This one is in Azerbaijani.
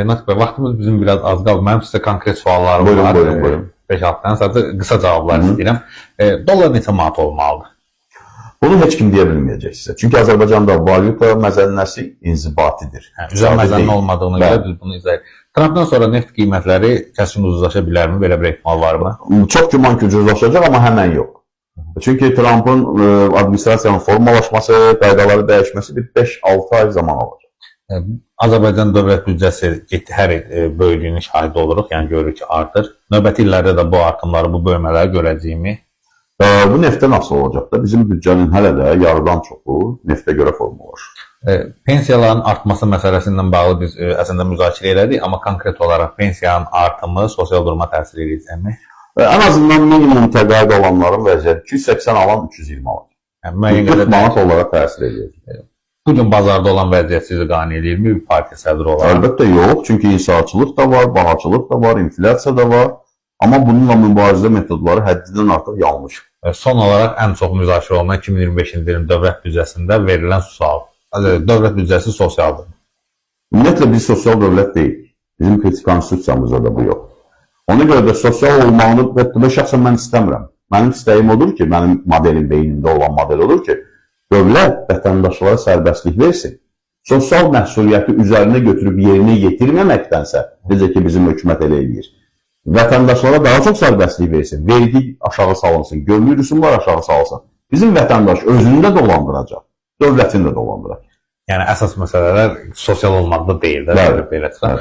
Natiq bəy, vaxtımız bizim biraz az qaldı. Mənim sizə konkret suallarım var. Buyurun. 5-6 dənə sadəcə qısa cavablar istəyirəm. Dollar neçə manat olmalıdır? Bunu heç kim deyə bilməyəcək sizə. Çünki Azərbaycanda valyuta məzənnəsi inzibatidir. Üzər məzənni olmadığına görə biz bunu izləyək. Trumpdan sonra neft qiymətləri kəskin ucuzlaşa bilərmi? Belə bir ehtimal varmı? Çox güman ki, ucuzlaşacaq, amma həmən yox. Çünki Trumpın administrasiyanın formalaşması, qaydaları dəyişməsi bir 5-6 ay zaman alacaq. Azərbaycan dövlət büdcəsi hər il böyüklüyünün şahidi oluruq, yəni görürük ki, artır. Növbəti illərdə də bu artımları, bu böyümələri görəcəyimi? Bu neftə nasıl olacaq da? Bizim büdcənin hələ də yarıdan çoxu neftə görə formalaşır. Pensiyaların artması məsələsindən bağlı biz əslində müzakirə elədik, amma konkret olaraq pensiyanın artımı sosial duruma təsir edəcəkmi? Ən azından minimum təqaüd olanların vəziyyəti 280 alan 320 alacaq. Yəni, 40 manat olaraq təsir edəcək. Bugün bazarda olan vəziyyət sizi qane edirmi bir partiya sədri olaraq? Əlbəttə yox, çünki inşaatçılıq da var, bahaçılıq da var, inflyasiya da var. Amma bununla mübarizə metodları həddindən artıq yanlış. Son olaraq ən çox müzakirə olunan 2025-ci ilin dövlət büdcəsində verilən sual. Dövlət büdcəsi sosialdır. Ümumiyyətlə biz sosial dövlət deyilik. Bizim konstitusiyamızda da bu yox. Ona görə də sosial olmağını şəxsən mən istəmirəm. Mənim istəyim odur ki, mənim modelim beynimdə olan model odur ki, dövlət vətəndaşlara sərbəstlik versin. Sosial məsuliyyəti üzərinə götürüb yerinə yetirməməkdənsə, necə ki bizim hökumət elə edir, vətəndaşlara daha çox sərbəstlik versin, vergi aşağı salınsın, gömrük rüsumlar aşağı salınsın. Bizim vətəndaş özünü də dolandıracaq, dövlətini də dolandıracaq. Yəni əsas məsələlər sosial olmaqda deyil. Bəli.